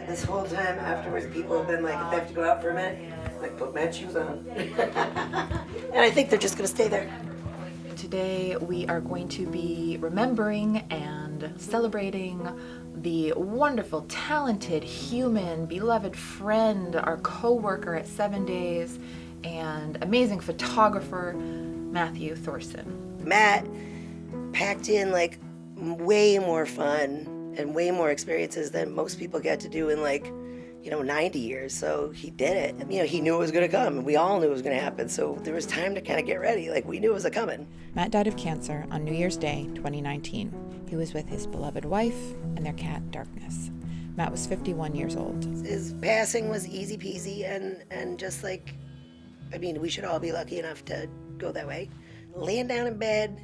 This whole time afterwards, people have been like, if they have to go out for a minute, like, put Matt's shoes on. And I think they're just going to stay there. Today we are going to be remembering and celebrating the wonderful, talented, human, beloved friend, our co-worker at 7 Days, and amazing photographer, Matthew Thorsen. Matt packed in like way more fun and way more experiences than most people get to do in 90 years. So he did it. He knew it was going to come. We all knew it was going to happen. So there was time to kind of get ready. Like, we knew it was coming. Matt died of cancer on New Year's Day, 2019. He was with his beloved wife and their cat, Darkness. Matt was 51 years old. His passing was easy peasy and just we should all be lucky enough to go that way. Laying down in bed,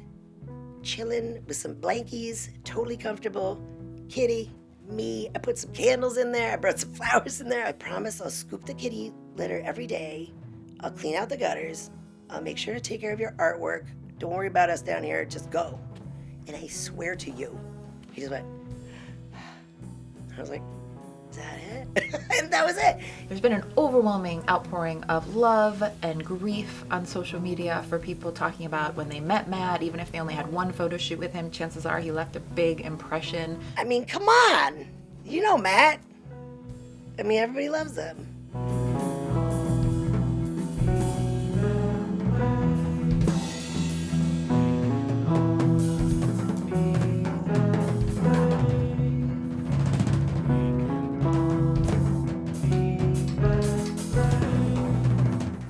chilling with some blankies, totally comfortable, kitty, me. I put some candles in there. I brought some flowers in there. I promise I'll scoop the kitty litter every day. I'll clean out the gutters. I'll make sure to take care of your artwork. Don't worry about us down here. Just go. And I swear to you, he just went. I was like, is that it? And that was it. There's been an overwhelming outpouring of love and grief on social media for people talking about when they met Matt. Even if they only had one photo shoot with him, chances are he left a big impression. I mean, come on. You know Matt. Everybody loves him.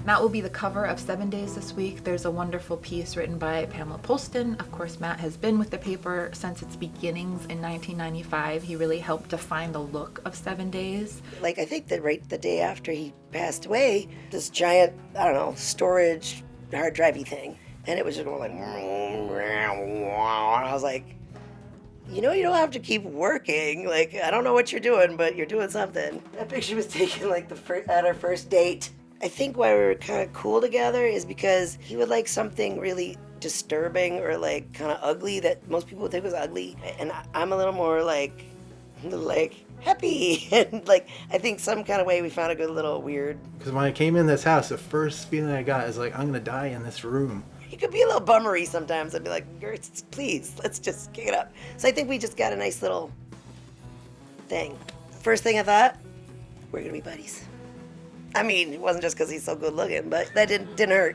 Matt will be the cover of 7 Days this week. There's a wonderful piece written by Pamela Polston. Of course, Matt has been with the paper since its beginnings in 1995. He really helped define the look of 7 Days. I think that right the day after he passed away, this giant, storage hard drivey thing. And it was just going like, I was like, you don't have to keep working. I don't know what you're doing, but you're doing something. That picture was taken at our first date. I think why we were kind of cool together is because he would like something really disturbing or kind of ugly that most people would think was ugly. And I'm a little more happy. And I think some kind of way we found a good little weird. Because when I came in this house, the first feeling I got is I'm going to die in this room. He could be a little bummery sometimes. I'd be like, please, let's just kick it up. So I think we just got a nice little thing. First thing I thought, we're going to be buddies. It wasn't just because he's so good looking, but that didn't hurt.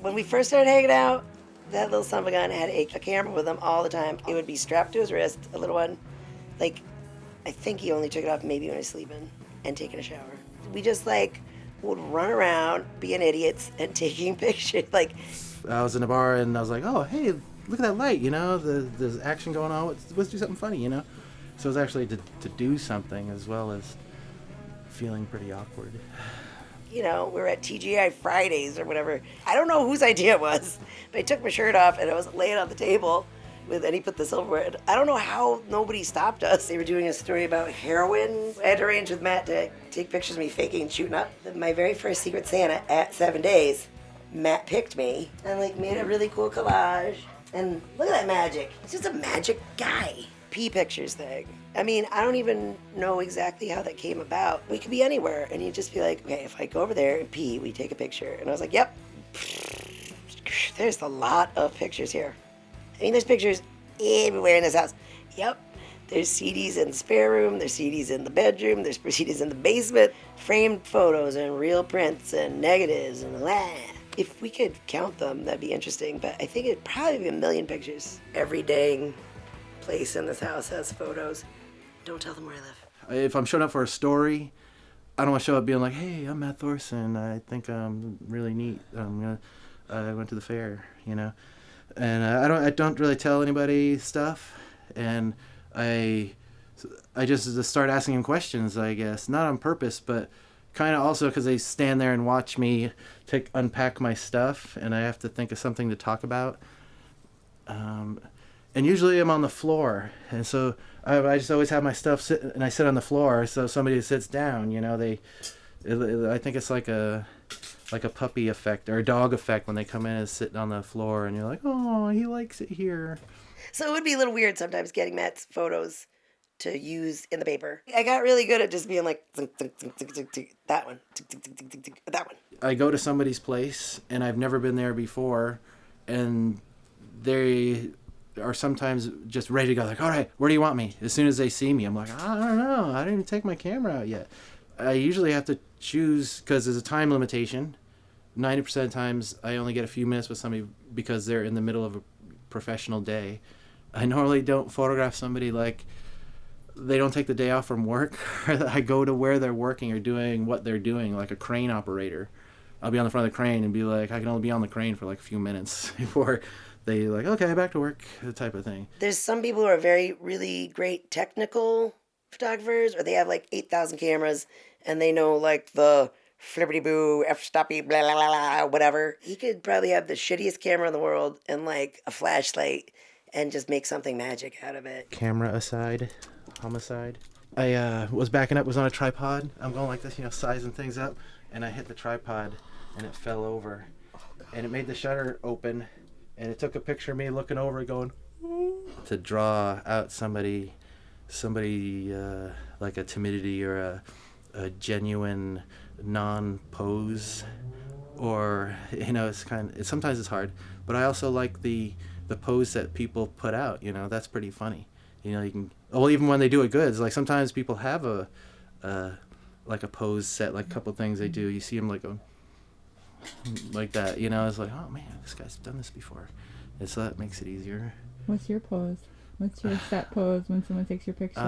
When we first started hanging out, that little son of a gun had a camera with him all the time. It would be strapped to his wrist, a little one. I think he only took it off maybe when he was sleeping and taking a shower. We just would run around being idiots and taking pictures. I was in a bar and I was like, oh, hey, look at that light, there's action going on. Let's do something funny, So it was actually to do something as well as feeling pretty awkward. We were at TGI Fridays or whatever. I don't know whose idea it was, but I took my shirt off and I was laying on the table and he put the silverware. I don't know how nobody stopped us. They were doing a story about heroin. I had to arrange with Matt to take pictures of me faking and shooting up. My very first Secret Santa at 7 Days, Matt picked me and made a really cool collage. And look at that magic. He's just a magic guy. Pee pictures thing. I don't even know exactly how that came about. We could be anywhere, and you'd just be like, okay, if I go over there and pee, we take a picture. And I was like, yep. There's a lot of pictures here. There's pictures everywhere in this house. Yep. There's CDs in the spare room. There's CDs in the bedroom. There's CDs in the basement. Framed photos and real prints and negatives and blah. If we could count them, that'd be interesting. But I think it'd probably be 1 million pictures. Every dang place in this house has photos. Don't tell them where I live. If I'm showing up for a story, I don't want to show up being like, hey, I'm Matt Thorsen. I think I'm really neat. I went to the fair, And I don't really tell anybody stuff. And I just start asking them questions, I guess. Not on purpose, but kind of also because they stand there and watch me unpack my stuff, and I have to think of something to talk about. And usually I'm on the floor, and so I just always have my stuff sit, and I sit on the floor, so somebody sits down, I think it's like a puppy effect or a dog effect when they come in and sit on the floor, and you're like, oh, he likes it here. So it would be a little weird sometimes getting Matt's photos to use in the paper. I got really good at just being like, zink, zink, zink, zink, zink, zink, that one, zink, zink, zink, zink, zink, that one. I go to somebody's place and I've never been there before, and they are sometimes just ready to go, like, all right, where do you want me? As soon as they see me, I'm like, I don't know. I didn't even take my camera out yet. I usually have to choose because there's a time limitation. 90% of the times I only get a few minutes with somebody because they're in the middle of a professional day. I normally don't photograph somebody like they don't take the day off from work. I go to where they're working or doing what they're doing, like a crane operator. I'll be on the front of the crane and be like, I can only be on the crane for like a few minutes before they like, okay, back to work, the type of thing. There's some people who are very, really great technical photographers, or they have like 8,000 cameras and they know like the flippity-boo, f-stoppy, blah, blah, blah, blah, whatever. He could probably have the shittiest camera in the world and like a flashlight and just make something magic out of it. Camera aside, homicide. I was backing up, was on a tripod. I'm going like this, sizing things up, and I hit the tripod and it fell over. And it made the shutter open, and it took a picture of me looking over going, to draw out somebody like a timidity or a genuine non-pose, or sometimes it's hard, but I also like the pose that people put out. That's pretty funny. You can, even when they do it good, it's like sometimes people have a pose set, like a couple things they do, you see them like that, it's like, oh man, this guy's done this before, and so that makes it easier. What's your pose? What's your set pose when someone takes your picture?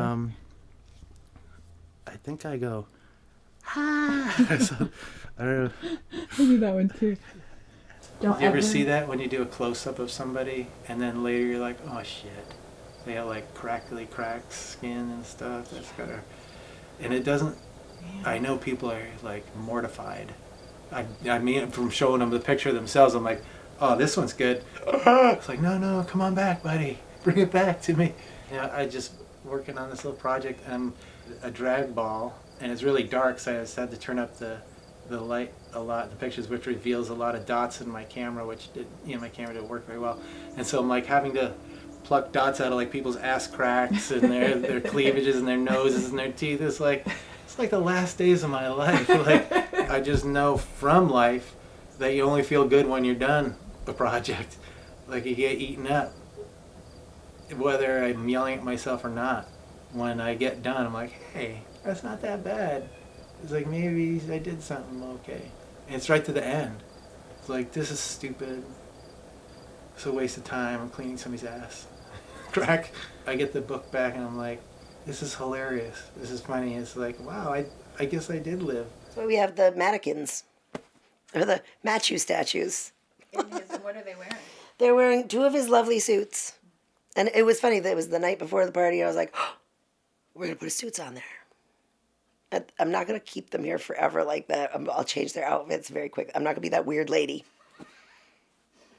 I think I go, ha. So, I don't know. I do that one too. Do you ever see that when you do a close-up of somebody and then later you're like, oh shit, they have like crackly cracked skin and stuff? That's gotta, and it doesn't, I know people are like mortified. I mean, from showing them the picture themselves, I'm like, oh, this one's good. It's like, no, come on back, buddy. Bring it back to me. I just working on this little project, and a drag ball, and it's really dark, so I just had to turn up the light a lot in the pictures, which reveals a lot of dots in my camera, which my camera didn't work very well. And so I'm like having to pluck dots out of like people's ass cracks and their cleavages and their noses and their teeth. It's like the last days of my life. Like, I just know from life that you only feel good when you're done a project. Like, you get eaten up, whether I'm yelling at myself or not. When I get done, I'm like, hey, that's not that bad. It's like, maybe I did something okay. And it's right to the end. It's like, this is stupid. It's a waste of time. I'm cleaning somebody's ass crack. I get the book back and I'm like, this is hilarious. This is funny. It's like, wow, I guess I did live. So we have the mannequins, or the Machu statues. What are they wearing? They're wearing 2 of his lovely suits. And it was funny that it was the night before the party. I was like, oh, we're going to put his suits on there. I'm not going to keep them here forever like that. I'll change their outfits very quick. I'm not going to be that weird lady.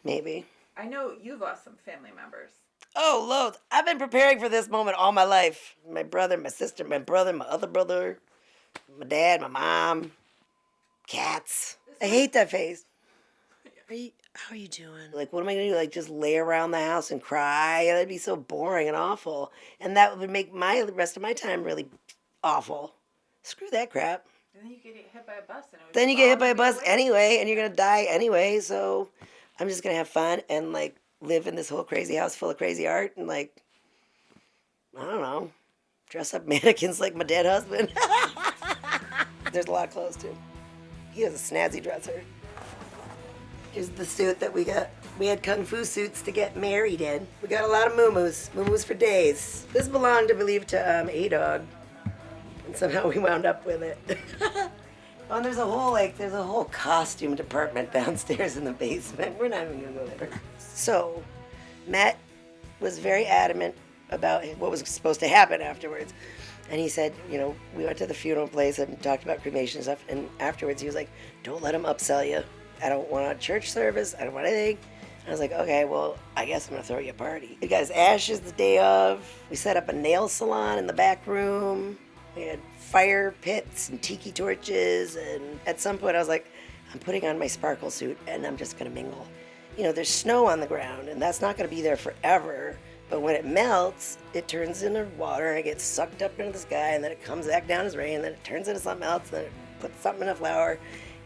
Maybe. I know you've lost some family members. Oh, loads. I've been preparing for this moment all my life. My brother, my sister, my brother, my other brother, my dad, my mom, cats. I hate that face. How are you doing? Like, what am I going to do? Like, just lay around the house and cry? That'd be so boring and awful. And that would make the rest of my time really awful. Screw that crap. And then you get hit by a bus. Then you get hit by a bus anyway, and you're going to die anyway. So I'm just going to have fun and, like, live in this whole crazy house full of crazy art and, like, I don't know, dress up mannequins like my dead husband. There's a lot of clothes, too. He was a snazzy dresser. Here's the suit that we got. We had kung fu suits to get married in. We got a lot of moo-moos for days. This belonged, I believe, to A-Dog. And somehow we wound up with it. Oh, and there's a whole costume department downstairs in the basement. We're not even gonna go there. So, Matt was very adamant about what was supposed to happen afterwards. And he said, we went to the funeral place and talked about cremation and stuff. And afterwards he was like, don't let him upsell you. I don't want a church service. I don't want anything. And I was like, okay, well, I guess I'm going to throw you a party. We got his ashes the day of. We set up a nail salon in the back room. We had fire pits and tiki torches. And at some point I was like, I'm putting on my sparkle suit and I'm just going to mingle. There's snow on the ground and that's not going to be there forever. But when it melts, it turns into water and it gets sucked up into the sky, and then it comes back down as rain, and then it turns into something else, and then it puts something in a flower,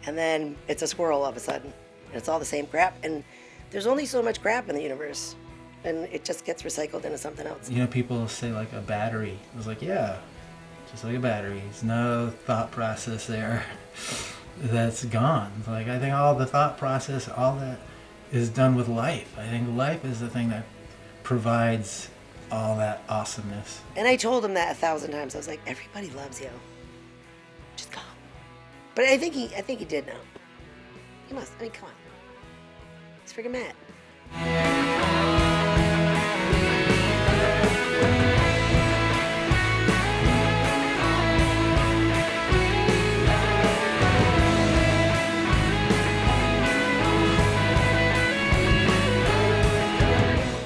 and then it's a squirrel all of a sudden. And it's all the same crap, and there's only so much crap in the universe, and it just gets recycled into something else. You know, people say like a battery. I was like, yeah, just like a battery. There's no thought process there. That's gone. Like, I think all the thought process, all that is done with life. I think life is the thing that provides all that awesomeness. And I told him that 1,000 times. I was like, everybody loves you. Just go. But I think he did know. He must. I mean, come on. He's freaking mad.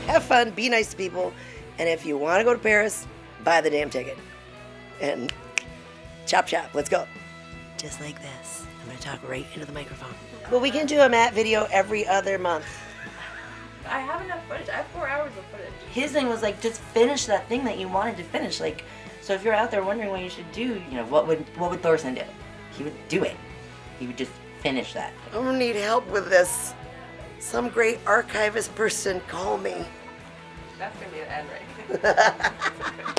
Have fun, be nice to people, and if you want to go to Paris, buy the damn ticket. And chop chop, let's go. Just like this. I'm going to talk right into the microphone. Well, we can do a Matt video every other month. I have enough footage. I have 4 hours of footage. His thing was like, just finish that thing that you wanted to finish. Like, so if you're out there wondering what you should do, you know, what would Thorsen do? He would do it. He would just finish that. I'm going to need help with this. Some great archivist person call me. That's going to be the end right